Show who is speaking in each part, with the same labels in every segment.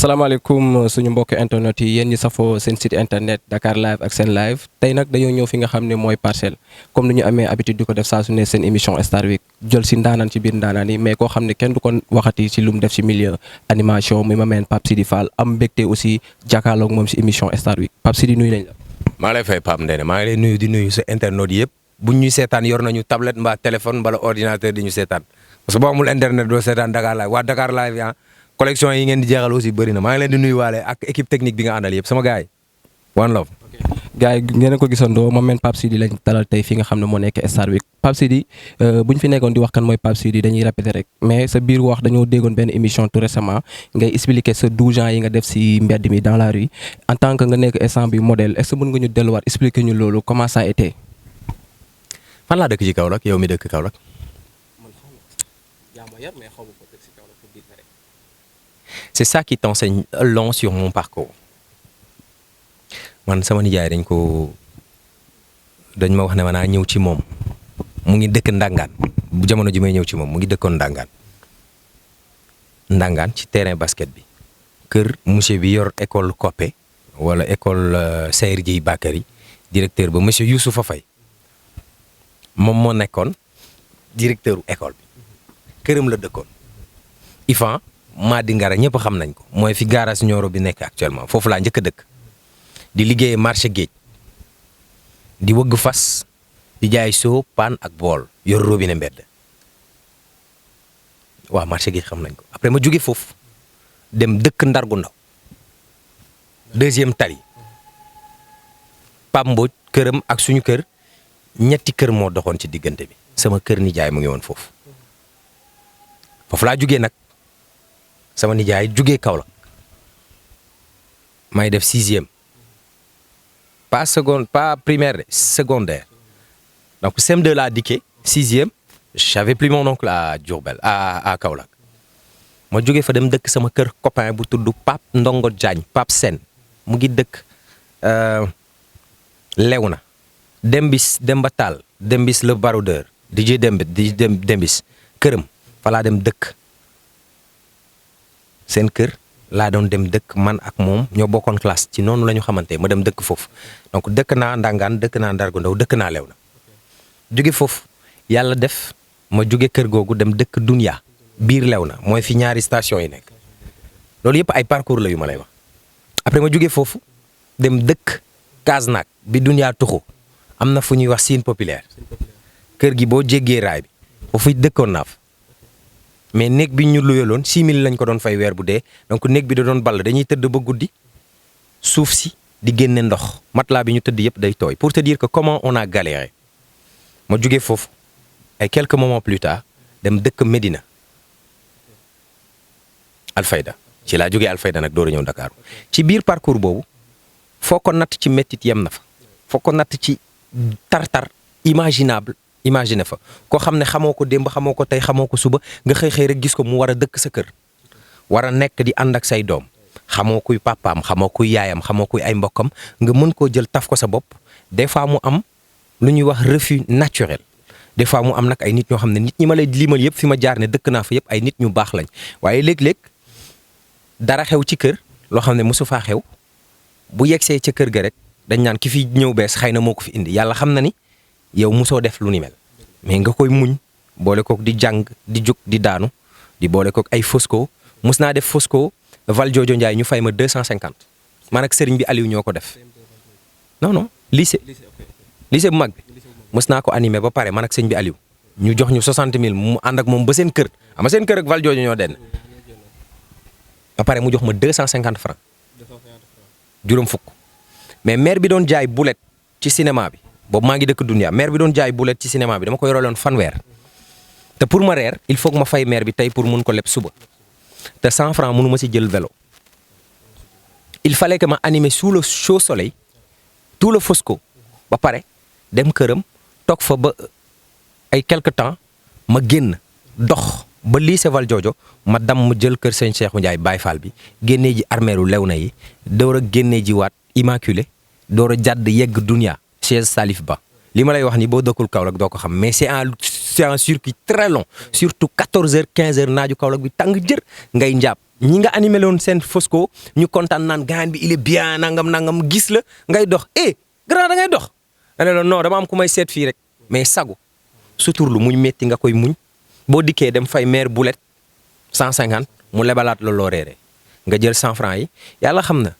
Speaker 1: salaamaaleykum suñu mbokk internet yi yéen ñi safoo seen site internet Dakar live ak seen live tey nag dañoo ñëw fi nga xam ne mooy parcelle comme ni ñu amee habitude di ko def saa su ne seen émission Star Week jël si ndaanaan ci biir ndaanaan yi mais koo xam ne kenn du ko waxati ci lu mu def ci milieu animation mi ma meen Pape Sidy Fall am mbégte aussi jàkkaarloog moom ci émission Star Week Pape Sidy nuyu nañ la.
Speaker 2: maa ngi lay fay Pape Ndene maa ngi lay nuyu di nuyu sa internet yëpp buñ ñuy seetaan yor nañu tablette mbaa téléphone mbala ordinateur di ñu seetaan parce que boo amul internet doo seetaan Dakar live waa Dakar live ah collection yi ngeen di jeexal aussi bëri na maa ngi leen di nuyuwaale ak équipe technique bi nga àndal yëpp sama gars yi one love.
Speaker 1: gars yi ngeen ko gisandoo ma meen Pape Sidy lañ dalal tey fi nga xam ne moo nekk Star Week Pape Sidy bu ñu fi nekkoon di wax kan mooy Pape Sidy dañuy répéter rek mais sa biir wax dañoo déggoon benn émission tout récemment ngay expliquer sa 12 ans yi nga def si mbedd mi dans la rue en tant que nga nekk instant bi modèle est-ce que mën nga ñu delluwaat expliquer ñu loolu comment ça a été.
Speaker 2: fan laa dëkk ci Kaolack yow mi dëkk Kaolack. C'est ça qui t'enseigne long sur mon parcours man sama nijaay dañ ma wax ne ma naa ñëw ci moom mu ngi dëkk Ndangaan bu jamono ji may ñëw ci moom mu ngi dëkkoon Ndangaan ci terrain basket bi kër monsieur bi yor école Coppé wala école Sayer Dieye Bakary directeur ba monsieur Youssoufa Faye moom moo nekkoon directeur école bi këram la dëkkoon Ifan Madi Ngara ñëpp xam nañ ko mooy fi garage Nioro bi nekk actuellement foofu laa njëkk a dëkk di liggéeyee marché géej di wëgg fas di jaay soo paan ak bool yor robinet mbedd waaw marché géej xam nañ ko après ma jóge foofu dem dëkk Ndargu Ndaw deuxième tali Pape Mbodj këram ak suñu kër ñetti kër moo doxoon ci diggante bi sama kër nijaay mu ngi woon foofu laa jógee nag sama nijaay jugee Kaolack may def 6e pas primaire de secondaire donc CM2 laa dikkee 6e j'avais plus mon oncle à Diourbel à Kaolack ma jógee fa dem dëkk sama kër copain bu tudd Pape Ndongo Diagne Pape Sène mu ngi dëkk Léona Demba Tall Dembis le baroudeur DJ Dembis këram fa laa dem dëkk seen kër laa doon dem dëkk man ak moom ñoo bokkoon classe ci noonu la ñu xamante ma dem dëkk foofu donc dëkk naa Ndangaan dëkk naa Ndargu Ndaw dëkk naa Léona jóge foofu yàlla def ma jóge kër googu dem dëkk Dunya biir Léona mooy fi ñaari station yi nekk loolu yëpp ay parcours la yu ma lay wax après ma jóge foofu dem dëkk Kasnack bi Dunya tuxu am na fu ñuy wax Sine Populaire kër gi boo jéggee raay bi foofu dëkkoon naa fa mais néeg bi ñu luyaloon 6000 lañ ko doon fay weer bu dee donc néeg bi da doon ball dañuy tëdd ba guddi suuf si di génne ndox matelas bi ñu tëdd yëpp day tooy pour te dire que comment on a galéré ma jógee foofu ay quelques moments plus tard dem dëkk Médina Alfayda ci laa jógee Alfayda nag door a ñëw Dakar ci biir parcours boobu foo ko natt ci méttit yem na fa foo ko natt ci tar-tar imagine fa koo xam ne xamoo ko démb xamoo ko tey xamoo ko suba nga xëy rek gis ko mu war a dëkk sa kër war a nekk di ànd ak say doom xamoo kuy papaam xamoo kuy yaayam xamoo kuy ay mbokkam nga mën koo jël taf ko sa bopp des fois mu am lu ñuy wax refus naturel des fois mu am nag ay nit ñoo xam ne nit ñi ma lay limal yëpp fi ma jaar ne dëkk naa fa yëpp ay nit ñu baax lañ waaye léeg-léeg dara xew ci kër loo xam ne mosu faa xew bu yegsee ca kër ga rek dañ naan ki fi ñëw bees xëy na moo ko fi indi yàlla xam na ni yow mosoo def lu ni mel mais nga koy muñ boole kook di jàng di jóg di daanu di boole kook ay Fosco mus naa def Fosco Val Jojo Ndiaye ñu fay ma 250 man ak sëriñ bi Aliou ñoo ko def non lycée bu mag bi mus naa ko animé ba pare man ak sëriñ bi Aliou ñu jox ñu 60 000 mu ànd ak moom ba seen kër ama seen kër ak Val Jojo ñoo denn ba pare mu jox ma 250 francs juróom fukk mais maire bi doon jaay boulet ci cinéma bi boobu maa ngi dëkk Dunya maire bi doon jaay boulet ci cinéma bi dama koy roloon fanweer te pour ma reer il faut que ma fay maire bi tey pour mun ko leb suba te 100 francs mënu ma si jël vélo il fallait que ma animer sous le chaud soleil tout le Fosco ba pare dem këram toog fa ba ay quelque temps ma génn dox ba lycée Valdiodio ma dam mu jël kër sëñ Cheikhou Ndiaye Baye Fall bi génnee ji armeeru Léona yi door a génnee ji waat Immaculée door a jàdd yegg Dunya chaise Salif Ba li ma lay wax ni boo dëkkul Kaolack doo ko xam mais c'est c'est un circuit très long surtout 14h 15h naaju Kaolack bi tàng jër ngay njaab ñi nga animé loon seen Fosco ñu kontaan naan gaan bi il est bien nangam gis la ngay dox grand da ngay dox da ne la non dama am ku may seet fii rek mais sagu suturlu muñ metti nga koy muñ boo dikkee dem fay maire boulet 150 mu lebalaat la loo reere nga jël 100 francs yi yàlla xam na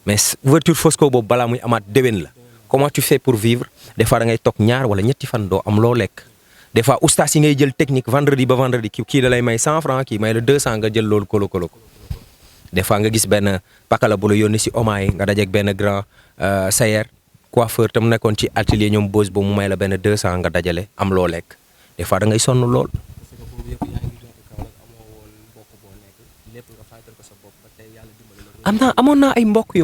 Speaker 2: mais ouverture Fosco boobu balaa muy amaat déwén la comment tu fais pour vivre des fois da ngay toog ñaar wala ñetti fan doo am loo lekk des fois oustas yi ngay jël technique vendredi ba vendredi kii da lay may 100 francs kii may la 200 nga jël loolu kolo des fois nga gis benn pakala bu la yónni si oma yi nga dajeeg benn grand sayer coiffeur te mu nekkoon ci atelier ñoom bose ba mu may la benn 200 nga dajale am loo lekk des fois da ngay sonn lool. amoon naa ay mbokk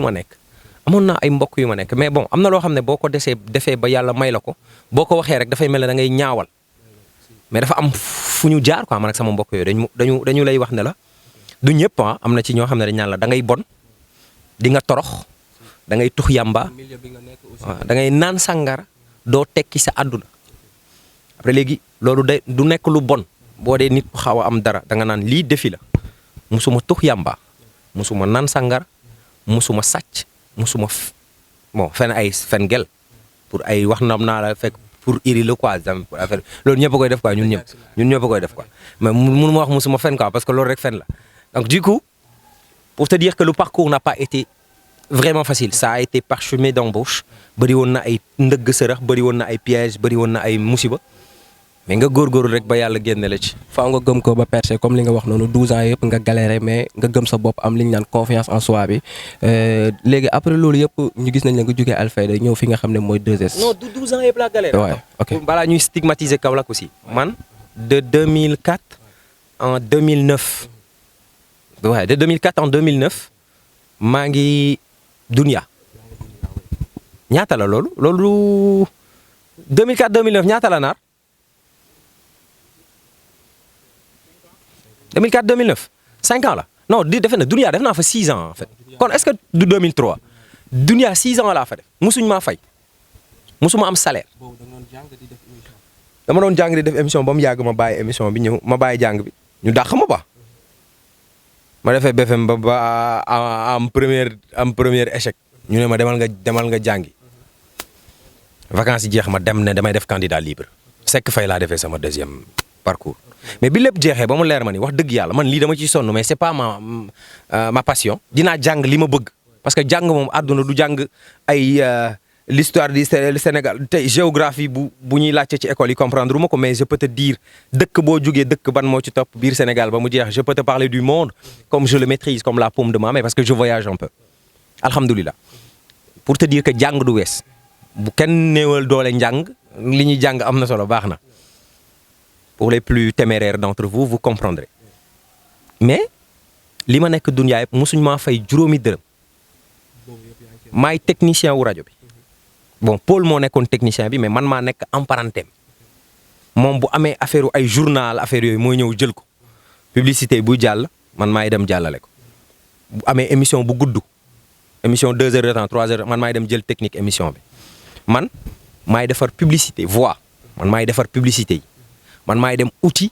Speaker 2: yu ma nekk mais bon am na loo xam ne boo ko defee ba yàlla may la ko boo ko waxee rek dafay mel ne da ngay ñaawal mais dafa am fu ñu jaar quoi man ak sama mbokk yooyu dañu lay wax ne la du ñëpp am na ci ñoo xam ne dañ naan la da ngay bon di nga torox da ngay tux yàmba waaw da ngay naan sàngara doo tekki sa àdduna après léegi loolu du nekk lu bon boo dee nit ku xaw a am dara da nga naan lii defi la musuma tux yàmba musuma naan sàngara musuma sàcc musuma fen gel pour ay wax naa la fekk pour iri la quoi pour affaire loolu ñëpp a koy def quoi ñun ñëpp a koy def quoi mais mënu ma wax musuma fen quoi parce que loolu rek fen la donc du coup pour te dire que le parcours n'a pas été vraiment facile ça a été parsemé d'embûches bëri woon na ay ndëgg sërëx bëri woon na ay pièges bëri woon na ay musiba mais nga góorgóorlu rek ba yàlla génne la ci.
Speaker 1: faaw nga gëm ko ba percer comme li nga wax noonu 12 ans yëpp nga galéré mais nga gëm sa bopp am li ñu naan confiance en soi bi léegi après loolu yëpp ñu gis nañ la nga jógee Alfayda ñëw fi nga xam ne mooy 2S.
Speaker 2: non du 12 ans yëpp laa galéré.
Speaker 1: waaw ok
Speaker 2: balaa ñuy stigmatiser Kaolack aussi. man de 2004 en 2009. waaye de 2004 en 2009 maa ngi Dunia. ñaata la loolu 2004 2009 ñaata la naar. 2004 2009 5 ans la non defe na Dunia def naa fa 6 ans en fait kon est-ce que du 2003 Dunia 6 ans laa fa def musuñ maa fay musuma am salaire. dama doon jàng di def émission ba mu yàgg ma bàyyi émission bi ñëw ma bàyyi jàng bi ñu dàq ma ba. ma defee BFM ba am premier échec ñu ne ma demal nga jàngi vacances yi jeex ma dem ne damay def candidat libre Seck Faye laa defee sama deuxième parcours. mais bi lépp jeexee ba mu leer ma ni wax dëgg yàlla man lii dama ciy sonn mais c'est pas ma passion dinaa jàng li ma bëgg parce que jàng moom àdduna du jàng ay l'histoire du Sénégal tey géographie bu ñuy laajte ci école yi comprendre ma ko mais je peux te dire dëkk boo jugee dëkk ban moo ci topp biir Sénégal ba mu jeex je peux te parler du monde comme je le maîtrise comme la paume de ma main parce que je voyage un peu alhamdulilah pour te dire que jàng du wees bu kenn néewal doole njàng li ñuy jàng am na solo baax na. Pour les plus téméraires d'entre vous, vous comprendrez. Mais li ma nekk Dunia yëpp mosuñ maa fay juróomi dërëm maay technicien wu rajo bi bon Paul moo nekkoon technicien bi mais man maa nekk en parenthème moom bu amee affaire ay journal affaire yooyu mooy ñëw jël ko publicité buy jàll man maay dem jàllale ko bu amee émission bu gudd émission 2 heures de temps 3 heures man maay dem jël technique émission bi man maay defar publicité voix man maay defar publicité yi. man maay dem outil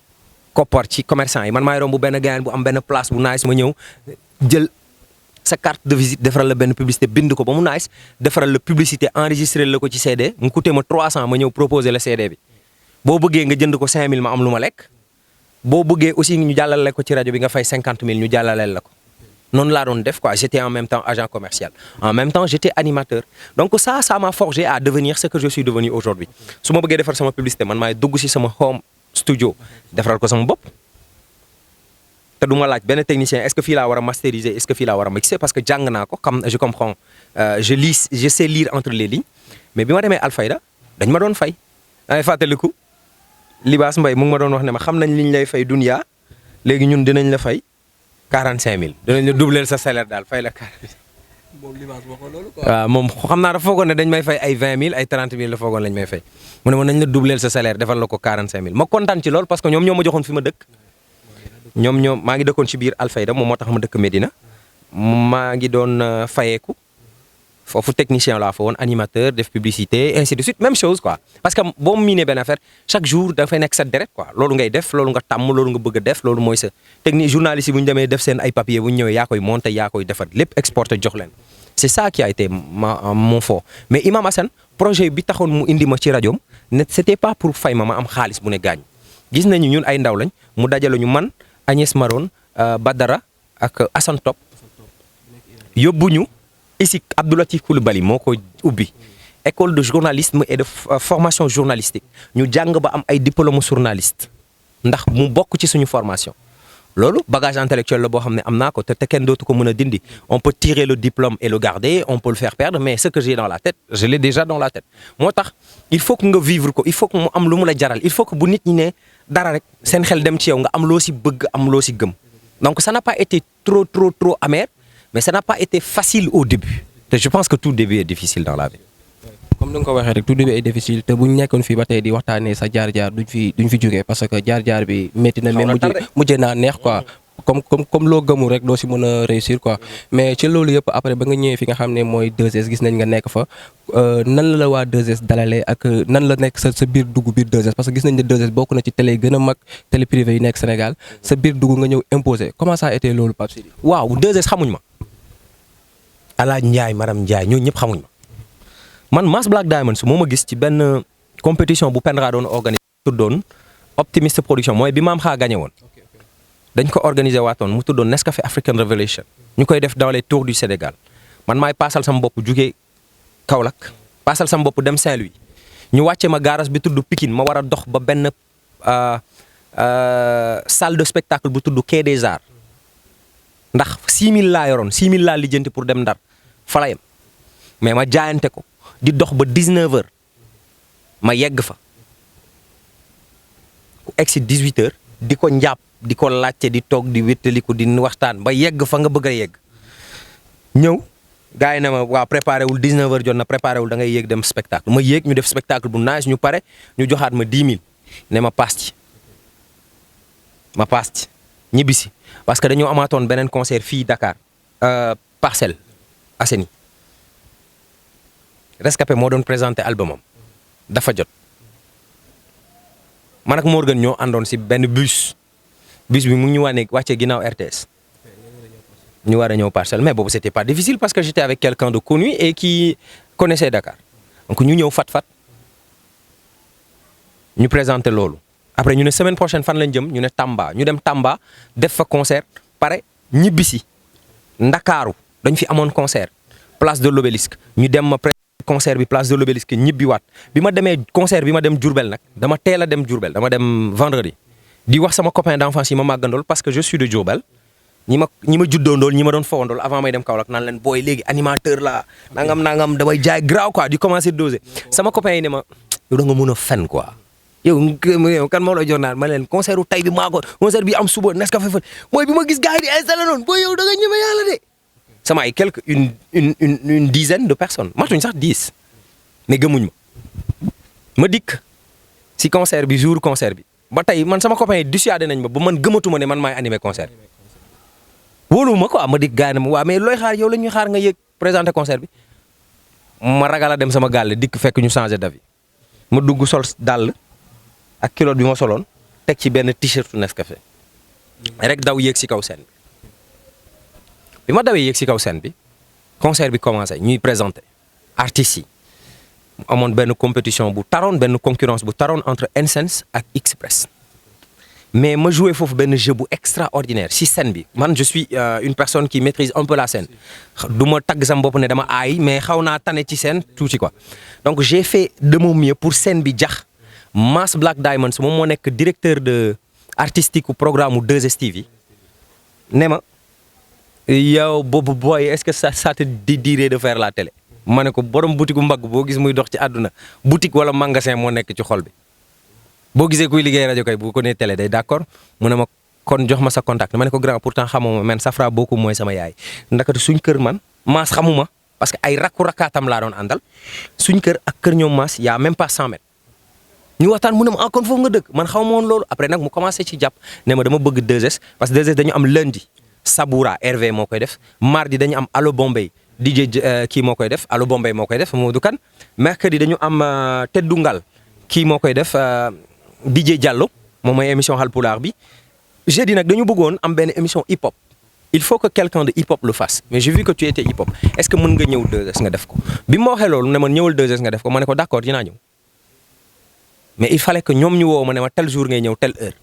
Speaker 2: koppar ci commerçant yi man maay romb bu benn gaañ bu am benn place bu nice ma ñëw jël sa carte de visite defaral la benn publicité bind ko ba mu nice defaral la publicité enregistré la ko ci CD mu coûté ma 300 ma ñëw proposer la CD bi boo bëggee nga jënd ko 5000 ma am lu ma lekk boo bëggee aussi ñu jàllale ko ci rajo bi nga fay 50 000 ñu jàllaleel la ko noonu laa doon def quoi j'étais en même temps agent commercial en même temps j'étais animateur donc ça m'a forgé à devenir ce que je suis devenu aujourd'hui su ma bëggee defar sama publicité man maay dugg ci sama home studio defaral ko sama bopp te du ma laaj benn technicien est-ce que fii laa war a masteriser est-ce que fii laa war a mixer parce que jàng naa ko comme je comprends je sais lire entre les lignes mais bi ma demee Alfayda dañ ma doon fay. dangay fàttaliku Libaas Mbaye mu ngi ma doon wax ne ma xam nañ liñ lay fay Dunia léegi ñun dinañ la fay 45000 dinañ la doubler sa salaire daal fay la 40.
Speaker 1: moom Libaas waxoon loolu quoi.
Speaker 2: waaw moom xam naa dafa foogoon ne dañ may fay ay 20000 ay 30000 la foogoon lañ may fay mu ne ma nañ la doubler sa salaire defal la ko 45000 ma kontaan ci lool parce que ñoom ñoo ma joxoon fi ma dëkk. ñoom maa ngi dëkkoon ci biir Alfayda moom moo tax ma dëkk Medina maa ngi doon fayeeku foofu technicien laa fa woon animateur def publicité ainsi de suite même chose quoi parce que boo miinee benn affaire chaque jour dafay nekk sa deret quoi loolu ngay def loolu nga tàmm loolu nga bëgg a def loolu mooy sa technique journaliste yi bu ñu demee def seen ay papier bu ñu ñëwee yaa koy monter yaa koy defar lépp exporter jox leen c'est ça qui a été mon fort mais Imam Assane projet bi taxoon mu indi ma ci rajoom ne c'était pas pour fay ma am xaalis bu ne gaañ gis nañu ñun ay ndaw lañ mu dajale ñu man Agnès Maron Badara ak Assane Top yóbbu ñu ici Abdoulatif Coulibaly moo ko ubbi école de journalisme et de formation journalistique ñu jàng ba am ay diplôme journaliste ndax mu bokk ci suñu formation loolu bagage intellectuel la boo xam ne am naa ko te kenn dootu ko mën a dindi on peut tirer le diplôme et le garder on peut le faire perdre mais ce que j'ai dans la tête je l'ai déjà dans la tête moo tax il faut que nga vivre ko il faut que mu am lu mu la jaral il faut que bu nit ñi ne dara rek seen xel dem ci yow nga am loo si bëgg am loo si gëm donc ça n'a pas été trop amer mais ça n'a pas été facile au début te je pense que tout début est difficile dans la vie.
Speaker 1: comme ni nga ko waxee rek tout début est difficile te bu ñu nekkoon fii ba tey di waxtaanee sa jaar-jaar duñ fi jógee parce que jaar-jaar bi métti na mais mujjee naa neex quoi comme loo gëmul rek doo si mën a réussir quoi mais ci loolu yëpp après ba nga ñëwee fi nga xam ne mooy 2S gis nañ nga nekk fa nan la waa 2S dalalee ak nan la nekk sa biir dugg biir 2S parce que gis nañ ne 2S bokk na ci télé gën a mag télé privé yi nekk Sénégal sa biir dugg nga ñëw imposé comment ça a été loolu Pape Sidi.
Speaker 2: waaw 2S xamuñ ma Alaaj Ndiaye Maram Ndiaye ñooñu ñëpp xamuñ ma man Mass Black Diamonds moo ma gis ci benn compétition bu Pendra doon organisé tuddoon Optimiste Production mooy bi Maam Xaa gagné woon dañ ko organisé waatoon mu tuddoon Nescafé African Revelation ñu koy def dans les tours du Sénégal man maay paasal sama bopp jugee Kaolack paasal sama bopp dem Saint-Louis ñu wàcce ma garage bi tudd Pikine ma war a dox ba benn salle de spectacle bu tudd Quai des Arts ndax 6000 laa yoroon 6000 laa lijjanti pour dem Ndar fa la yem mais ma jaayante ko di dox ba 19h ma yegg fa ku egg si 18h di ko njàpp di ko laajte di toog di wéttaliku di waxtaan ba yegg fa nga bëgg a yegg ñëw gars yi ne ma waaw préparé wul 19h jot na préparé wul da ngay yéeg dem spectacle ma yéeg ñu def spectacle bu nice ñu pare ñu joxaat ma 10 000 ne ma paas ci ñibbisi parce que dañoo amaatoon beneen concert fii Dakar Parcelles Assainies Rescapé moo doon présenté albumam dafa jot man ak Morgan ñoo àndoon si benn bus bi mu ngi ñu wàccee ginnaaw RTS ñu war a ñëw Parcelles mais boobu c'était pas difficile parce que j'étais avec quelqu'un de connu et qui connaissait Dakar donc ñu ñëw fat ñu présenté loolu après ñu ne semaine prochaine fan lañ jëm ñu ne Tamba ñu dem Tamba def fa concert pare ñibbisi Ndakaaru dañ fi amoon concert place de l'Obélisque ñu dem ma concert bi place de l'Obélisque ñibbiwaat bi ma demee concert bi ma dem Diourbel nag dama teel a dem Diourbel dama dem vendredi di wax sama copain d'enfance yi ma màggandool parce que je suis de Diourbel ñi ma juddoondool ñi ma doon fowandool avant may dem Kaolack naan leen booy léegi animateur la nangam damay jaay graaw quoi di commencer doser sama copain yi ne ma yow da nga mën a fen quoi yow kan moo la jox naan ma leen concert u tay bi maa ko concert bi am suba Nescafé fan mooy bi ma gis gars yi di installé noonu booy yow da nga ñeme yàlla de sama ay une dizaine de personnes matuñ sax 10 mais gëmuñ ma dikk si concert bi jour concert bi ba tey man sama copain yi dissuadé nañ ma ba man gëmatuma ne man maay animé concert bi wóoluwuma quoi ma dikk gars yi ne ma waa mais looy xaar yow la ñuy xaar nga yëg présenté concert bi ma ragal a dem sama gàlle dikk fekk ñu changé d'avis ma dugg sol dàll ak kilote bi ma soloon teg ci benn t-shirt Nescafé rek daw yéeg si kaw scène bi ma dawee yéeg si kaw scène bi concert bi commencé ñuy présenté artistes yi mu amoon benn compétition bu taroon benn concurrence bu taroon entre N-Sense ak Express mais ma joué foofu benn jeu bu extraordinaire si scène bi man je suis une personne qui maîtrise un peu la scène du ma tagg sama bopp ne dama aay mais xaw naa tane ci scène tuuti quoi donc j'ai fait de mon mieux pour scène bi jax Mass Black Diamonds moom moo nekk directeur de artistique u programme u 2STV ne ma yow boobu booy est-ce que ça te dirait de faire la télé ma ne ko borom boutique bu mbagg boo gis muy dox ci àdduna boutique wala magasin moo nekk ci xol bi boo gisee kuy liggéey rajo kay bu ko nee télé day d'accord mu ne ma kon jox ma sa contact ma ne ko grand pourtant xamuma man ça fera beaucoup mooy sama yaay ndakate suñ kër man Mass xamuma parce que ay rakkaatam laa doon àndal suñ kër ak kër ñoom Mass y a même pas 100 mètres ñu waxtaan mu ne ma kon foofu nga dëkk man xaw ma woon loolu après nag mu commencé ci jàpp ne ma dama bëgg 2S parce que 2S dañu am lundi Saboura RV moo koy def mardi dañu am Allo Bombay DJ kii moo koy def Allo Bombay moo koy def Modou Kane mercredi dañu am Teddu Ngal kii moo koy def DJ Diallo moom mooy émission Halpulaar bi jeudi nag dañu bëggoon am benn émission hip hop il faut que quelqu'un de hip hop le fasse mais j'ai vu que tu étais hip hop est-ce que mën nga ñëw 2S nga def ko bi ma waxee loolu ne man ñëwal 2S nga def ko ma ne ko d'accord dinaa ñëw mais il fallait que ñoom ñu woo ma ne ma tel jour ngay ñëw telle heure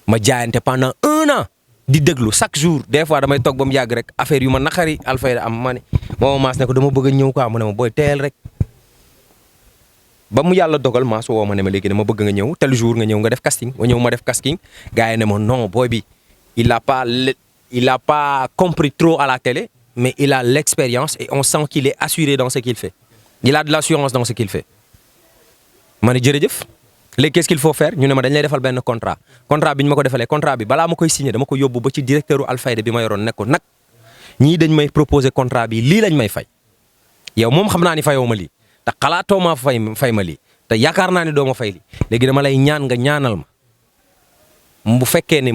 Speaker 2: ma jaayante pendant 1 an di déglu chaque jour des fois damay toog ba mu yàgg rek affaire yu ma naqari Alfayda am ma ne moo maas ne ko dama bëgg a ñëw quoi mu ne ma booy teel rek ba mu yàlla dogal maas woo ma ne ma léegi dama bëgg nga ñëw tel jour nga ñëw nga def casting ma ñëw ma def casting gars yi ne ma non booy bi il a pas compris trop à la télé mais il a l'expérience et on sent qu'il est assuré dans ce qu'il fait il a de l'assurance dans ce qu'il fait ma ne jërëjëf léegi qu'est-ce qu'il faut faire ñu ne ma dañ lay defal benn contrat bi ñu ma ko defalee contrat bi balaa ma koy signé dama ko yóbbu ba ci directeur u Alfayda bi ma yoroon ne ko nag ñii dañ may proposer contrat bi lii lañ may fay yow moom xam naa ni fayoo ma lii te xalaatoo ma fay ma lii te yaakaar naa ne doo ma fay lii léegi dama lay ñaan nga ñaanal ma bu fekkee ne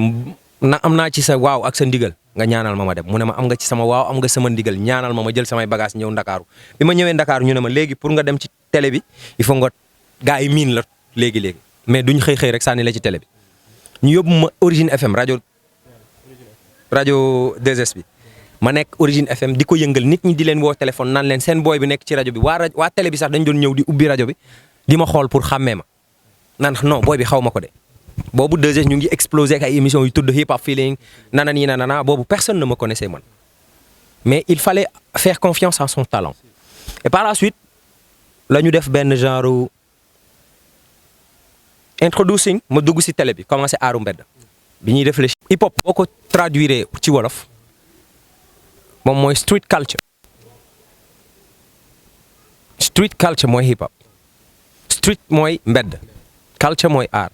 Speaker 2: na am naa ci sa waaw ak sa ndigal nga ñaanal ma dem mu ne ma am nga ci sama waaw am nga sama ndigal ñaanal ma jël samay bagage ñëw Ndakaaru bi ma ñëwee Ndakaaru ñu ne ma léegi pour nga dem ci télé bi il faut nga gars yi miin la léegi mais duñ xëy rek sànni la ci télé bi ñu yóbbu ma Origine FM rajo 2S bi ma nekk Origine FM di ko yëngal nit ñi di leen woo téléphone naan leen seen booy bi nekk ci rajo bi waa télé bi sax dañ doon ñëw di ubbi rajo bi di ma xool pour xàmmee ma naan non booy bi xaw ma ko de boobu 2S ñu ngi explosé ak ay émissions yu tudd hip hop feeling nanana boobu personne ne me connaissait man mais il fallait faire confiance à son talent et par la suite la ñu def benn genre introducing ma dugg ci télé bi commencé aaru mbedd bi ñuy def le hip hop boo ko traduire ci wolof moom mooy street culture mooy hip hop street mooy mbedd culture mooy art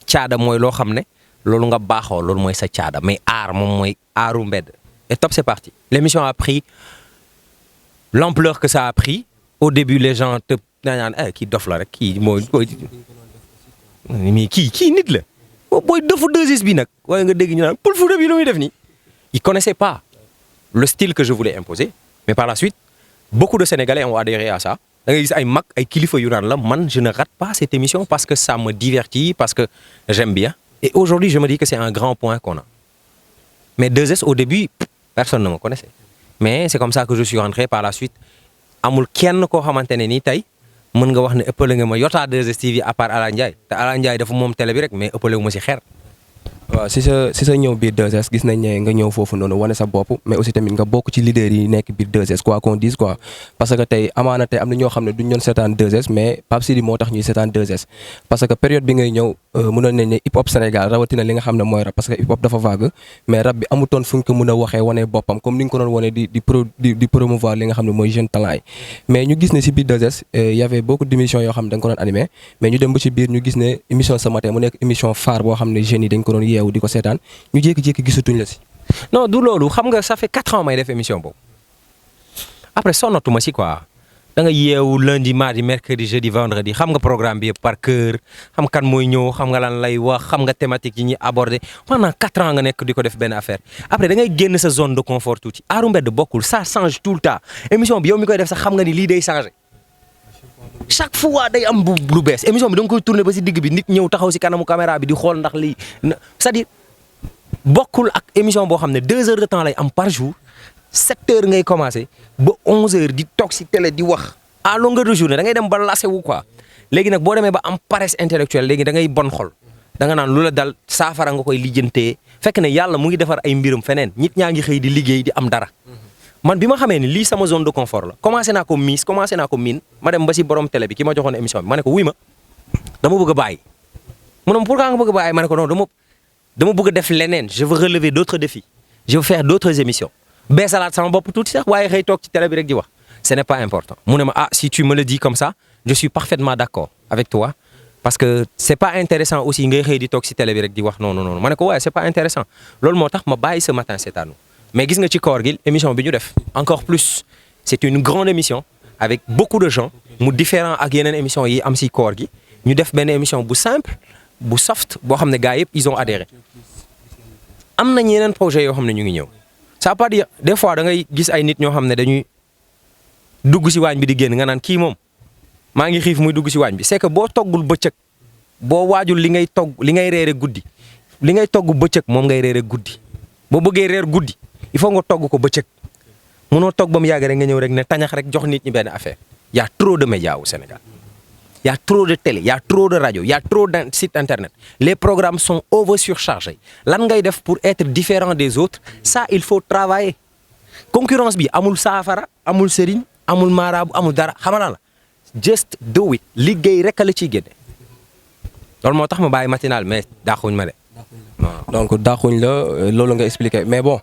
Speaker 2: caada mooy loo xam ne loolu nga baaxoo loolu mooy sa caada mais art moom mooy aaru mbedd et top c'est parti l'émission a pris l'ampleur que ça a pris au début les gens te naan kii dof la rek kii mooy mais kii nit la booy dofu 2S bi nag waaye nga dégg ñu naan Pël Fuuta bi lu muy def nii ils connaissaient pas le style que je voulais imposer mais par la suite beaucoup de Sénégalais ont adhéré à ça da ngay gis ay mag ay kilifa yu naan la man je ne rate pas cette émission parce que ça me divertit parce que j'aime bien et aujourd'hui je me dis que c'est un grand point qu'on a mais 2S au début personne ne me connaissait mais c'est comme ça que je suis rentré par la suite amul kenn koo xamante ne nii tey mën nga wax ne ëppale nga ma yotaa 2STV à part Ala Ndiaye te Ala Ndiaye dafa moom télé bi rek mais ëppale wu ma si xeer.
Speaker 1: waaw si sa ñëw biir 2S gis nañ ne nga ñëw foofu noonu wane sa bopp mais aussi tamit nga bokk ci leader yi nekk biir 2S quoi qu'on dise quoi parce que tey amaana tey am na ñoo xam ne duñ doon seetaan 2S mais Pape Sidi moo tax ñuy seetaan 2S parce que période bi ngay ñëw mënoon nañ ne hip hop Sénégal rawatina li nga xam ne mooy rap parce que hip hop dafa vague mais rap bi amutoon fu ñu ko mën a waxee wane boppam comme ni nga ko doon wane di promouvoir li nga xam ne mooy jeune talent yi mais ñu gis ne si biir 2S y avait beaucoup d'émissions yoo xam ne dañ ko doon animé mais ñu dem ba ci biir ñu gis ne émission ce matin mu nekk émission phare boo xam ne jeunes yi dañ ko doon yeewu di ko seetaan ñu jékki-jékki gisatuñ la si.
Speaker 2: non du loolu xam nga ça fait 4 ans may def émission boobu après sonnatuma si quoi da nga yeewu lundi mardi mercredi jeudi vendredi xam nga programme bi yëpp par cœur xam kan mooy ñëw xam nga lan lay wax xam nga thématique yi ñuy aborder pendant 4 ans nga nekk di ko def benn affaire après da ngay génn sa zone de confort tuuti aaru mbedd bokkul ça change tout le temps émission bi yow mi koy def sax xam nga ni lii day changer chaque fois day am lu bees émission bi da nga koy tourner ba si digg bi nit ñëw taxaw si kanamu caméra bi di xool ndax lii c'est-à-dire bokkul ak émission boo xam ne 2 heures de temps lay am par jour 7 heures ngay commencer ba 11 heures di toog si télé di wax à longueur de journée da ngay dem ba lassé wu quoi léegi nag boo demee ba am paresse intellectuelle léegi da ngay bon xol da nga naan lu la dal saafara nga koy lijjantee fekk ne yàlla mu ngi defar ay mbirum feneen nit ñaa ngi xëy di liggéey di am dara. man bi ma xamee ni lii sama zone de confort la commencé naa ko miin ma dem ba si borom télé bi ki ma joxoon émission bi ma ne ko wuy ma dama bëgg a bàyyi mu ne ma pourquoi nga bëgg a bàyyi ma ne ko non dama bëgg a def leneen je veux relever d'autres défis je veux faire d'autres émissions beesalaat sama bopp tuuti sax waaye xëy toog ci télé bi rek di wax ce n'est pas important mu ne ma si tu me le dis comme ça je suis parfaitement d'accord avec toi parce que c'est pas intéressant aussi ngay xëy di toog ci télé bi rek di wax non ma ne ko waaye c'est pas intéressant loolu moo tax ma bàyyi ce matin seetaanu mais gis nga ci koor gi émission bi ñu def encore plus c'est une grande émission avec beaucoup de gens mu différent ak yeneen émission yi am ci koor gi ñu def benn émission bu simple bu soft boo xam ne gars yëpp ils ont adhéré am nañ yeneen projet yoo xam ne ñu ngi ñëw ça veut pas dire des fois da ngay gis ay nit ñoo xam ne dañuy dugg si waañ bi di génn nga naan kii moom maa ngi xiif muy dugg si waañ bi c'est que boo toggul bëccëg boo waajul li ngay togg li ngay reere guddi li ngay togg bëccëg moom ngay reere guddi boo bëggee reer guddi il faut nga togg ko bëccëg mënoo togg ba mu yàgg rek nga ñëw rek ne tañax rek jox nit ñi benn affaire y a trop de médias au Sénégal y a trop de télé y a trop de radio y a trop de sites internet les programmes sont over-surchargés lan ngay def pour être différent des autres ça il faut travailler concurrence bi amul saafara amul sëriñ amul maaraabu amul dara xamala la just do it liggéey rek la ciy génne loolu moo tax ma bàyyi matinal mais daaxuñ ma de.
Speaker 1: donc daaxuñ la loolu nga expliqué mais bon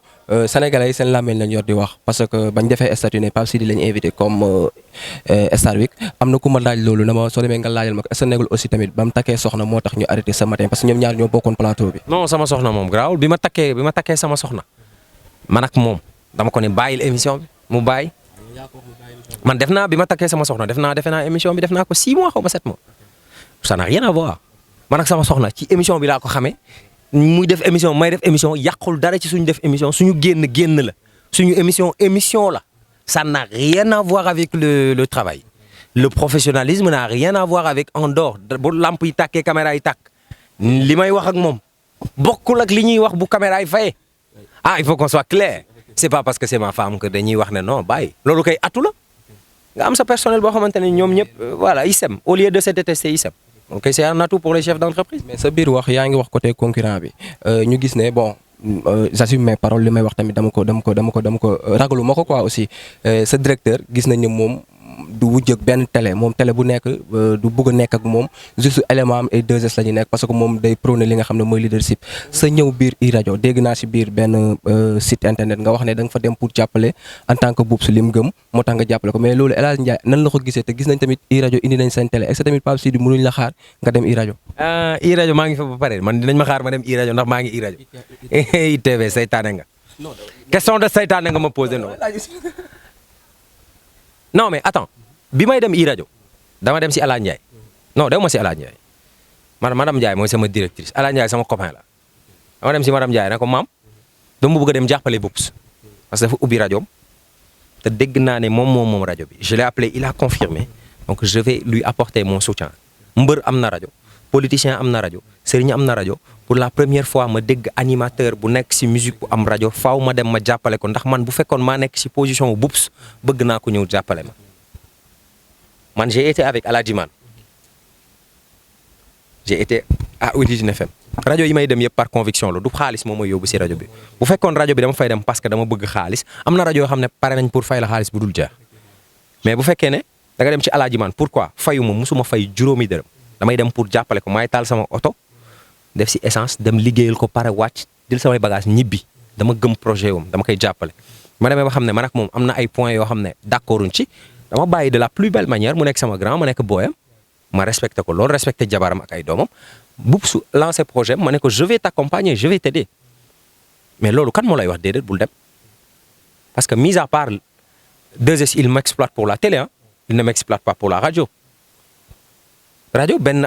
Speaker 1: sénégalais yi seen làmmiñ lañ yor di wax parce que bañ defee statut ne Pape Sidi lañ invité comme Star Week am na ku ma laaj loolu na ma soo demee nga laajal ma ko est-ce que nekkul aussi tamit ba mu takkee soxna moo tax ñu arrêté ce matin parce que ñoom ñaar ñoo bokkoon plateau bi.
Speaker 2: non sama soxna moom garaawul bi ma takkee sama soxna man ak moom dama ko ne bàyyil émission bi mu bàyyi man def naa bi ma takkee sama soxna defe naa émission bi def naa ko 6 mois xaw ma 7 mois ça n'a rien à voir man ak sama soxna ci émission bi laa ko xamee muy def émission may def émission yàqul dara ci suñu def émission suñu génn la suñu émission la ça n'a rien à voir avec le travail le professionnalisme n'a rien à voir avec en dehors bu lamp yi tàkkee caméra yi tàkk li may wax ak moom bokkul ak li ñuy wax bu caméra yi fayee il faut qu'on soit clair c'est pas parce que c'est ma femme que dañuy wax ne non bàyyi loolu kay atu la nga am sa personnel boo xamante ne ñoom ñëpp voilà ils s'aiment au lieu de se détester ils s'aiment donc c'est un atout pour les chefs d'entreprise.
Speaker 1: mais sa biir wax yaa ngi wax côté concurrent bi ñu gis ne bon j'assume mes paroles li may wax tamit dama ko ragalu ma ko quoi aussi sa directeur gis nañ ne moom du wujj ak benn télé moom télé bu nekk du bëgg a nekk ak moom juste élément am ay 2S la ñuy nekk parce que moom day prôné li nga xam ne mooy leadership sa ñëw biir iRadio dégg naa si biir benn site internet nga wax ne da nga fa dem pour jàppale en tant que Boubs li mu gëm moo tax nga jàppale ko mais loolu El Hadj Ndiaye nan la ko gisee te gis nañ tamit iRadio indi nañ seen télé est-ce que tamit Pape Sidi mënuñ la xaar nga dem iRadio.
Speaker 2: iRadio maa ngi fa ba pare man dinañ ma xaar ma dem iRadio ndax maa ngi iRadio ITV saytaane nga question de saytaane nga ma posé noonu. non mais attends bi may dem iRadio dama dem si Ala Ndiaye non dew ma si Ala Ndiaye madame Ndiaye mooy sama directrice Ala Ndiaye sama copain la dama dem si madame Ndiaye ne ko maam dama bëgg a dem jàppale Boubs parce que dafa ubbi rajo te dégg naa ne moom rajo bi je l'ai appelé il a confirmé donc je vais lui apporter mon soutien mbër am na rajo politicien am na rajo sëriñ am na rajo pour la première fois ma dégg animateur bu nekk si musique bu am rajo faaw ma dem ma jàppale ko ndax man bu fekkoon maa nekk si position Boubs bëgg naa ko ñëw jàppale ma man j'ai été avec Aladji Man j'ai été à Origine FM rajo yi may dem yëpp par conviction la du xaalis moom mooy yóbbu si rajo bi bu fekkoon rajo bi dama fay dem parce que dama bëgg xaalis am na rajo yoo xam ne pare nañ pour fay la xaalis bu dul jeex mais bu fekkee ne da nga dem ci Aladji Man pourquoi fayuma musuma fay juróomi dërëm damay dem pour jàppale ko maay taal sama oto def si essence dem liggéeyal ko pare wàcc dil samay bagage ñibbi dama gëm projet wam dama koy jàppale ma demee ba xam ne man ak moom am na ay points yoo xam ne d'accorduñ ci dama bàyyi de la plus belle manière mu nekk sama grand ma nekk booyam ma respecté ko loolu respecté jabaram ak ay doomam Boubs su lancé projet ma ne ko je vais t'accompagner je vais t'aider mais loolu kan moo lay wax déedéet bul dem parce que mis à part 2S il m'exploite pour la télé il ne m'exploite pas pour la radio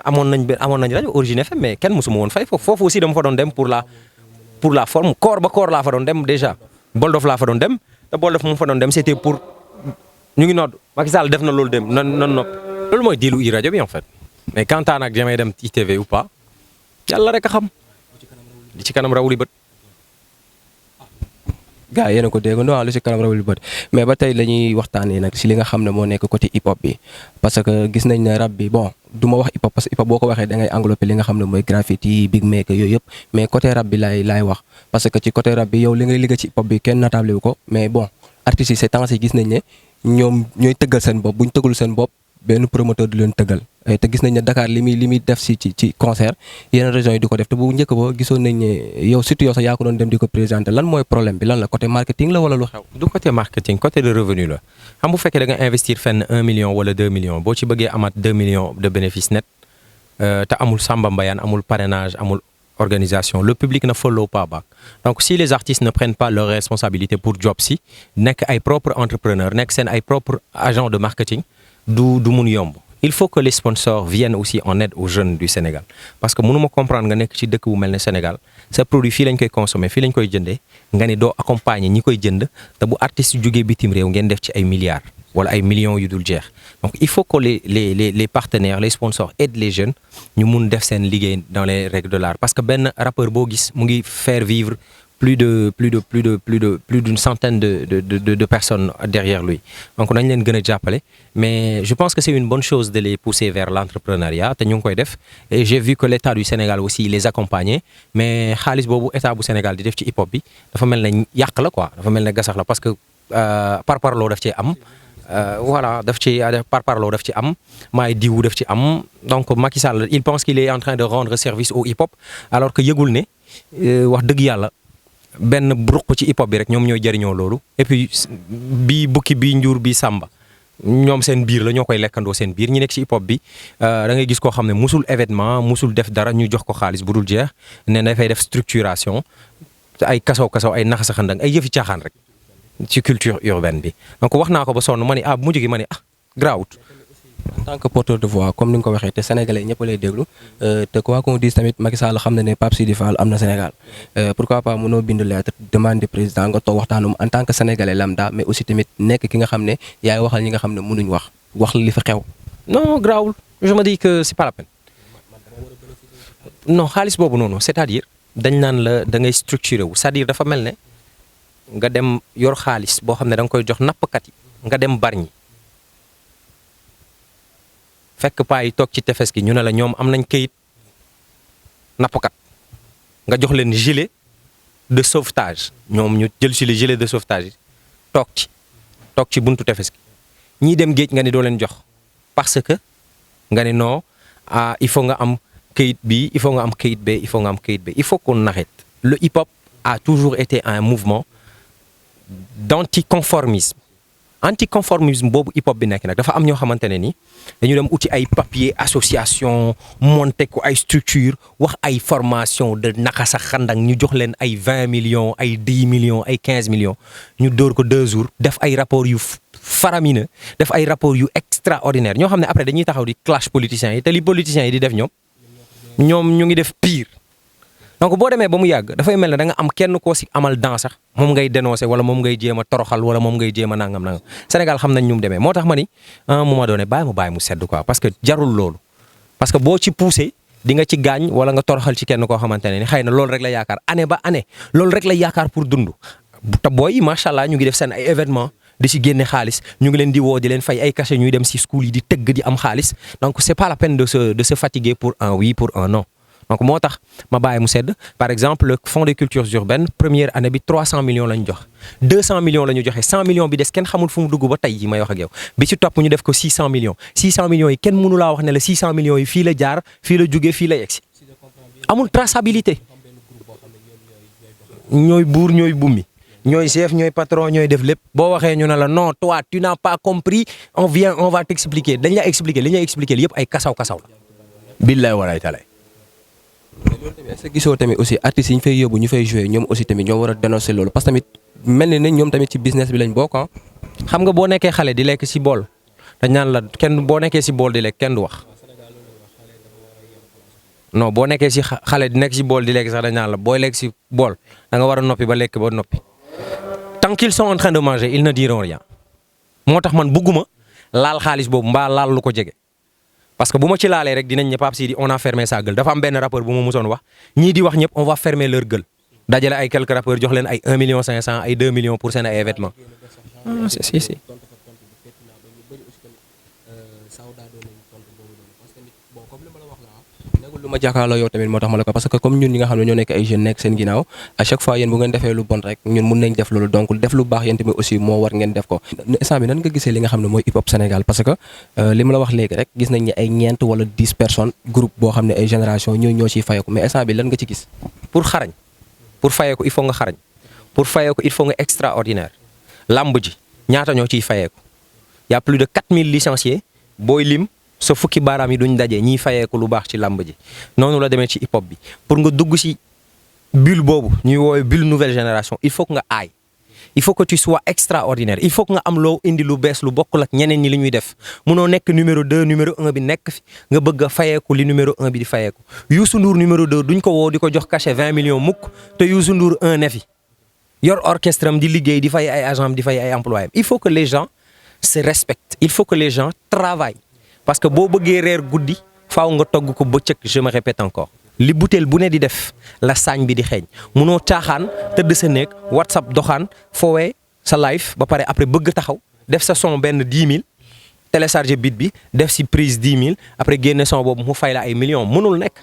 Speaker 2: amoon nañ rajo Origine FM mais kenn mësuma woon fay foofu aussi dama fa doon dem pour la forme corps ba corps laa fa doon dem déjà Boldof laa fa doon dem te Boldof mu fa doon dem c'était pour ñu ngi nodd Macky Sall def na loolu dem non loolu mooy diilu iRadio bi en fait mais quant à nag jamay dem ITV ou pas yàlla rek a xam li ci kanam rawuli bët.
Speaker 1: gars yéen a ko déggandoo lu ci kanam rawuli bët mais ba tey la ñuy waxtaanee nag si li nga xam ne moo nekk côté hip hop bi parce que gis nañ ne rap bi bon du ma wax hip hop parce que hip hop boo ko waxee da ngay englobé li nga xam ne mooy graffiti big make yooyu yëpp mais côté rap bi laay wax parce que ci côté rap bi yow li ngay liggéey ci hip hop bi kenn natable wu ko mais bon artistes yi ces temps yi gis nañ ne ñoom ñooy tëggal seen bopp bu ñu tëggul seen bopp benn promoteur du leen tëggal te gis nañ ne Dakar li muy def ci concert yeneen régions yi di ko def te bu njëkk ba gisoon nañ ne yow surtout yow sax yaa ko doon dem di ko présenter lan mooy problème bi lan la côté marketing la wala lu xew.
Speaker 2: du côté marketing côté de revenu la xam bu fekkee da nga investir fenn 1 million wala 2 millions boo ci bëggee amaat 2 millions de bénéfice net te amul samba mbayaan amul parrainage amul organisation le public ne follow pas back donc si les artistes ne prennent pas leurs responsabilités pour job si nekk ay propre entrepreneur nekk seen ay propre agent de marketing du mun yomb il faut que les sponsors viennent aussi en aide aux jeunes du Sénégal parce que mënuma comprendre nga nekk ci dëkk bu mel ne Sénégal sa produit fii lañ koy consommer fii lañ koy jëndee nga ni doo accompagner ñi koy jënd te bu artistes yu jógee bitim réew ngeen def ci ay milliards wala ay millions yu dul jeex donc il faut que les partenaires les sponsors aident les jeunes ñu mun def seen liggéey dans les règles de l'art parce que benn rappeur boo gis mu ngi faire vivre plus d'une centaine de personnes derrière lui donc nañ leen gën a jàppale mais je pense que c'est une bonne chose de les pousser vers l'entrepreneuriat te ñu ngi koy def et j'ai vu que l'État du Sénégal aussi les accompagnait mais xaalis boobu État bu Sénégal di def ci hip hop bi dafa mel ne yàq la quoi dafa mel ne gasax la parce que parparloo daf cee am voilà daf ci parparloo daf ci am maay diwu daf ci am donc Macky Sall il pense qu'il est en train de rendre service au hip hop alors que yëgul ne wax dëgg yàlla benn ruq ci hip hop bi rek ñoom ñooy jëriñoo loolu et puis bii bukki bii njuur bi sàmba ñoom seen biir la ñoo koy lekkandoo seen biir ñi nekk ci hip hop bi da ngay gis koo xam ne musul événement musul def dara ñu jox ko xaalis bu dul jeex ne dafay def structuration ay kasaw ay naxa saxandang ay yëfi caaxaan rek ci culture urbaine bi donc wax naa ko ba sonn ma ni bu mujj gi ma ni grawut
Speaker 1: en tant que porteur de voix comme ni nga ko waxee te sénégalais ñëpp lay déglu te quoi qu'on dise tamit Macky Sall xam na ne Pape Sidi Fall am na Sénégal pourquoi pas mënoo bind lettre demande président nga toog waxtaanum en tant que sénégalais lambda mais aussi tamit nekk ki nga xam ne yaay waxal ñi nga xam ne mënuñ wax li fa xew.
Speaker 2: non grawul je me dis que c'est pas la peine non xaalis boobu noonu c'est-à-dire dañ naan la da ngay structuré wu c'est-à-dire dafa mel ne nga dem yor xaalis boo xam ne da nga koy jox nappkat yi nga dem Bargny fekk paa yi toog ci tefes gi ñu ne la ñoom am nañ kayit nappkat nga jox leen gilet de sauvetage ñoom ñu jël ci le gilet de sauvetage yi toog ci buntu tefes gi ñii dem géej nga ni doo leen jox parce que nga ni non il faut nga am kayit bi il faut nga am kayit B il faut nga am kayit B il faut qu'on arrête le hip-hop a toujours été un mouvement d'anticonformisme boobu hip hop bi nekk nag dafa am ñoo xamante ne ni dañu dem uti ay papier association monter ko ay structure wax ay formation de naka sa xandang ñu jox leen ay 20 millions ay 10 millions ay 15 millions ñu dóor ko 2 jours def ay rapports yu faramineux def ay rapports yu extraordinaire ñoo xam ne après dañuy taxaw di clash politiciens yi te li politiciens yi di def ñoom ñu ngi def pire. donc boo demee ba mu yàgg dafay mel ne da nga am kenn koo si amal dans sax moom ngay dénoncer wala moom ngay jéem a toroxal wala moom ngay jéem a nangam Sénégal xam nañ ñu mu demee moo tax ma ni à un moment donné bàyyi mu sedd quoi parce que jarul loolu parce que boo ci poussé di nga ci gaañ wala nga toroxal ci kenn koo xamante ne ni xëy na loolu rek la yaakaar année ba année loolu rek la yaakaar pour dund te booy macha allah ñu ngi def seen ay événement di si génne xaalis ñu ngi leen di woo di leen fay ay cachet ñuy dem si school yi di tëgg di am xaalis donc c'est pas la peine de se fatiguer pour un oui pour un non. donc moo tax ma bàyyi mu sedd par exemple le fonds des cultures urbaines première année bi 300 millions la ñu jox 200 millions la ñu joxe 100 millions bi des kenn xamul fu mu dugg ba tey ji may wax ak yow bi ci topp ñu def ko 600 millions 600 millions yi kenn mënu laa wax ne la 600 millions yi fii la jaar fii la jóge fii la yegsi amul traçabilité ñooy buur ñooy bummi ñooy chef ñooy patron ñooy def lépp boo waxee ñu ne la non toi tu n'as pas compris on va t'expliquer dañ la expliquer li ñuy expliquer yëpp ay kasaw la billaay walaay talay
Speaker 1: mais loolu tamit est-ce que gisoo tamit aussi artistes yi ñu fay yóbbu ñu fay jouer ñoom aussi tamit ñoo war a dénoncer loolu parce que tamit mel na ne ñoom tamit ci business bi lañ bokk
Speaker 2: xam nga boo nekkee xale di lekk ci bool dañ naan la kenn boo nekkee ci bool di lekk kenn du wax non boo nekkee ci xale di nekk ci bool di lekk sax dañ naan la booy lekk ci bool da nga war a noppi ba lekk ba noppi tant qu'ils sont en train de manger ils ne diront rien moo tax man bëgguma laal xaalis boobu mbaa laal lu ko jege. parce que bu ma ci laalee rek dinañ ne Pape Sidi on a fermé sa gueule dafa am benn rappeur bu ma musoon wax ñii di wax ñëpp on va fermer leur gueule dajale ay quelques rappeurs jox leen ay 1 million 500 ay 2 millions pour seen ay événements. si.
Speaker 1: lu ma jàkkaarloo yow tamit moo tax ma la ko parce que comme ñun ñi nga xam ne ñoo nekk ay jeunes nekk seen ginnaaw à chaque fois yéen bu ngeen defee lu bon rek ñun mun nañ def loolu donc def lu baax yéen tamit aussi moo war ngeen def ko instant bi nan nga gisee li nga xam ne mooy hip hop Sénégal parce que li ma la wax léegi rek gis nañ ne ay ñeent wala 10 personnes groupe boo xam ne ay génération ñoo ciy fayeku mais instant bi lan nga ci gis
Speaker 2: pour fayeku il faut nga xarañ pour fayeku il faut nga extraordinaire lamb ji ñaata ñoo ciy fayeku y a plus de 4000 licenciés booy lim sa fukki baaraam yi duñ daje ñiy fayeeku lu baax ci làmb ji noonu la demee ci hip hop bi pour nga dugg ci bulle boobu ñuy woowee bulle nouvelle génération il faut que nga aay il faut que tu sois extraordinaire il faut que nga am loo indi lu bees lu bokkul ak ñeneen ñi li ñuy def munoo nekk numéro 2 numéro 1 bi nekk fi nga bëgg a fayeeku li numéro 1 bi di fayeeku Youssou Ndour numéro 2 duñ ko woo di ko jox cachet 20 millions mukk te Youssou Ndour 1 ne fi yor orchestre am di liggéey di fay ay agent am di fay ay employés il faut que les gens se respectent il faut que les gens travaillent parce que boo bëggee reer guddi faaw nga togg ko bëccëg je me répète encore li butéel bu ne di def la saañ bi di xeeñ munoo caaxaan tëdd sa néeg WhatsApp doxaan foowee sa live ba pare après bëgg taxaw def sa son benn 10 000 télécharger bit bi def si prise 10 000 après génne son boobu mu fay la ay millions mënul nekk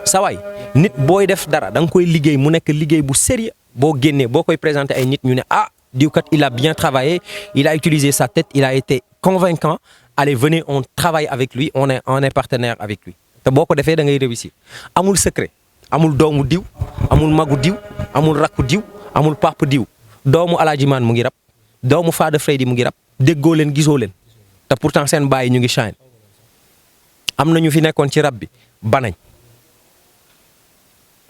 Speaker 2: sa waay nit booy def dara da nga koy liggéey mu nekk liggéey bu sérieux boo génnee boo koy présenter ay nit ñu ne ah diwkat il a bien travaillé il a utilisé sa tête il a été convaincant allez venez on travaille avec lui on est partenaire avec lui te boo ko defee da ngay réussir amul secret amul doomu diw amul magu diw amul rakku diw amul papa diw doomu Alaaji Man mu ngi rap doomu Fada Freddy mu ngi rap déggoo leen gisoo leen te pourtant seen baay ñu ngi shine am na ñu fi nekkoon ci rap bi banañ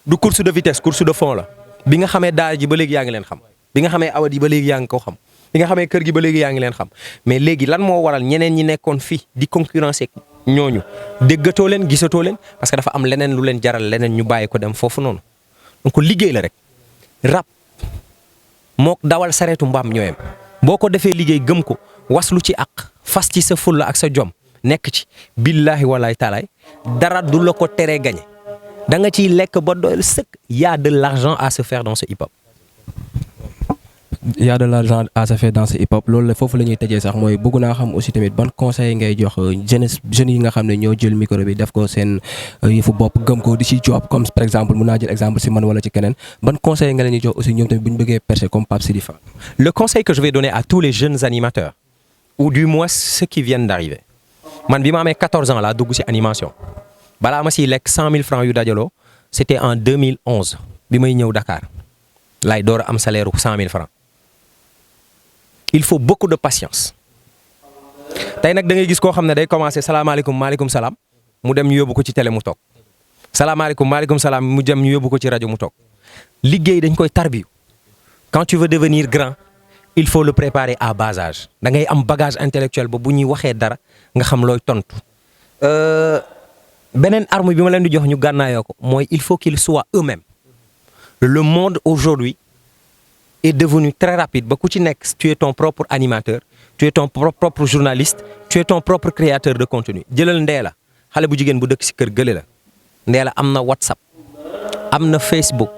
Speaker 2: du course de vitesse course de fond la bi nga xamee daara ji ba léegi yaa ngi leen xam bi nga xamee awat yi ba léegi yaa ngi ko xam bi nga xamee kër gi ba léegi yaa ngi leen xam mais léegi lan moo waral ñeneen ñi nekkoon fii di concurrencer ñooñu déggatoo leen gisatoo leen parce que dafa am leneen lu leen jaral leneen ñu bàyyi ko dem foofu noonu donc liggéey la rek rap mook dawal sareetu mbaam ñooyam boo ko defee liggéey gëm ko waslu ci ak fas ci sa fulla ak sa jom nekk ci billaahi walaay taalaay dara du la ko teree gañe da nga ciy lekk ba doyal sëkk y a de l'argent à se faire dans ce hip hop.
Speaker 1: y a de l'argent à se faire dans ce hip hop loolu la foofu la ñuy tëjee sax mooy bëgg naa xam aussi tamit ban conseil ngay jox jeunes yi nga xam ne ñoo jël micro bi def ko seen yëfu bopp gëm ko di ci job comme par exemple mun naa jël exemple si man wala ci keneen ban conseil nga leen di jox aussi ñoom tamit bu ñu bëggee percer comme Pape Sidi Fall.
Speaker 2: Le conseil que je vais donner à tous les jeunes animateurs ou du moins ceux qui viennent d'arriver man bi ma amee 14 ans laa dugg ci animation balaa ma siy lekk 100 000 francs yu dajaloo c'était en 2011 bi may ñëw Dakar laay door a am salaire u 100 000 francs. Il faut beaucoup de patience tey nag da ngay gis koo xam ne day commencer salaamaaleykum maaleykum salaam mu dem ñu yóbbu ko ci télé mu toog salaamaaleykum maaleykum salaam mu dem ñu yóbbu ko ci rajo mu toog liggéey dañ koy tarbiyu quand tu veux devenir grand il faut le préparer à bas âge da ngay am bagage intellectuel ba bu ñuy waxee dara nga xam looy tontu. beneen arme bi ma leen di jox ñu gànnaayoo ko mooy il faut qu'ils soient eux-mêmes le monde aujourd'hui est devenu très rapide ba ku ci nekk tu es ton propre animateur tu es ton propre journaliste tu es ton propre créateur de contenu jëlal Ndeela xale bu jigéen bu dëkk ci kër gële la Ndeela am na WhatsApp am na Facebook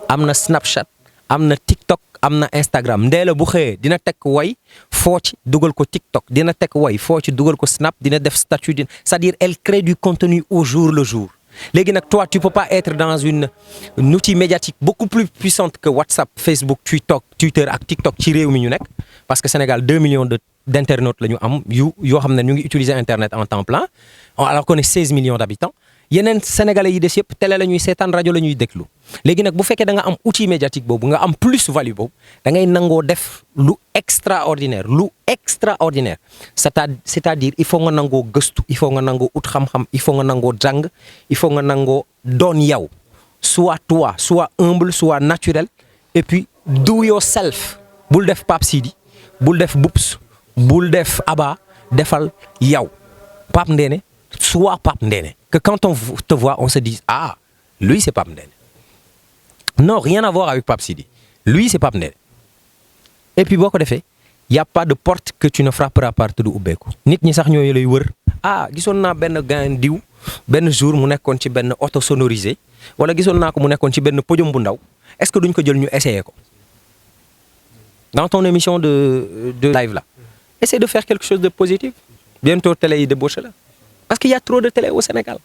Speaker 2: am na Snapchat am na TikTok am na Instagram Ndeela bu xëyee dina teg way foo ci dugal ko TikTok dina teg way foo ci dugal ko Snap dina def statut c'est-à-dire elle crée du contenu au jour le jour. léegi nag toi tu peux pas être dans un outil médiatique beaucoup plus puissante que WhatsApp Facebook Twitter ak TikTok ci réew mi ñu nekk parce que Sénégal 2 millions d'internautes la ñu am yoo xam ne ñu ngi utiliser internet en temps plein alors qu'on est 16 millions d'habitants yeneen sénégalais yi des yëpp télé la ñuy seetaan rajo la ñuy déglu léegi nag bu fekkee da nga am outil médiatique boobu nga am plus value boobu da ngay nangoo def lu extraordinaire c'est-à-dire il faut nga nangoo gëstu il faut nga nangoo ut xam-xam il faut nga nangoo jàng il faut nga nangoo doon yow soit toi soit humble soit naturel et puis do yourself bul def Pape Sidi bul def Boups bul def Abba defal yow Pape Ndéné soit Pape Ndéné que quand on te voit on se dise ah lui c'est Pape Ndéné non rien à voir avec Pape Sidi lui c'est Pape Ndéné et puis boo ko defee y a pas de porte que tu ne frapperas pas te du ubbeeku nit ñi sax ñooy lay wër ah gisoon naa benn gain diw benn jour mu nekkoon ci benn auto sonorisé wala gisoon naa ko mu nekkoon ci benn podium bu ndaw est-ce que duñ ko jël ñu essayer ko dans ton émission de live là essaie de faire quelque chose de positif bientôt télé yi débauché la parce qu'il y a trop de télé au Sénégal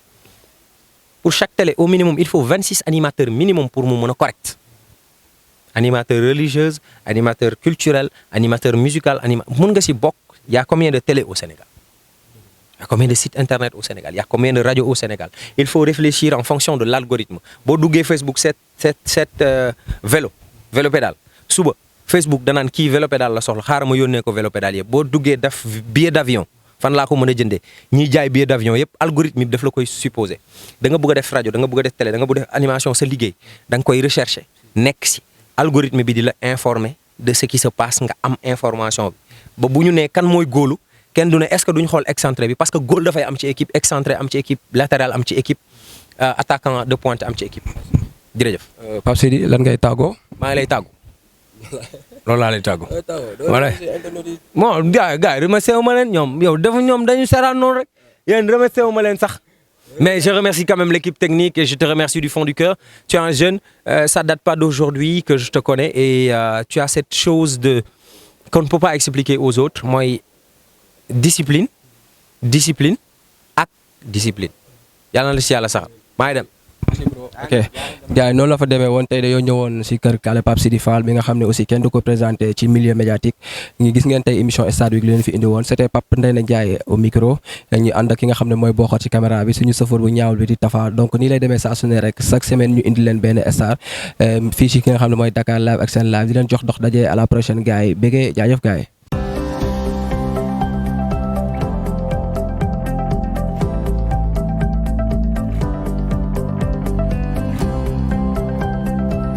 Speaker 2: pour chaque télé au minimum il faut 26 animateurs minimum pour mu mën a correct animateur religieuse animateur culturel animateur musical mën nga ci bokk y a combien de télé au Sénégal y a combien de sites internet au Sénégal y a combien de radios au Sénégal il faut réfléchir en fonction de l'algorithme boo duggee Facebook cette vélo pédale suba Facebook danaan kii vélo pédale la soxla xaaral ma yónnee ko vélo pédale yëpp boo duggee def billet d'avion fan laa ko mën a jëndee ñiy jaay billet d'avion yëpp algorithme yi daf la koy supposé da nga bëgg a def rajo da nga bëgg a def télé da nga bëgg a def animation sa liggéey da nga koy rechercher nekk ci algorithme bi di la informer de ce qui se passe nga am information bi ba bu ñu nee kan mooy góolu kenn du ne est-ce que duñ xool excentré bi parce que góol dafay am ci équipe excentré am ci équipe latéral am ci équipe attaquant de pointe am ci équipe jërëjëf.
Speaker 1: Pape Sidi lan ngay tàggoo.
Speaker 2: maa ngi lay tàggu loolu laa lay tàggu. voilà bon gars yi remercié wu ma leen ñoom yow dafa ñoom dañu saraan noonu rek yéen remercié wu ma leen sax. Mais je remercie quand même l'équipe technique et je te remercie du fond du cœur. Tu es un jeune, ça date pas d'aujourd'hui que je te connais et tu as cette chose de qu'on ne peut pas expliquer aux autres. Moi, discipline ak discipline. Yàlla na la si yàlla sax maa ngi dem.
Speaker 1: ok gars yi noonu la fa demee woon tey dañoo ñëwoon si kër Kale Pape Sidi Fall bi nga xam ne aussi kenn du ko présenté ci milieu médiatique ngi gis ngeen tey émission Stade Week li leen fi indi woon c'était Pape Ndeye Ndiaye au micro ñu ànd ak ki nga xam ne mooy bokkoo ci caméra bi suñu sëfoor bu ñaawul bi di Tafa donc nii lay demee saa su ne rek chaque semaine ñu indi leen benn star fii ci ki nga xam ne mooy Dakar Live ak Sen Live di leen jox dox daje à la prochaine gars yi béggee jaajëf gars yi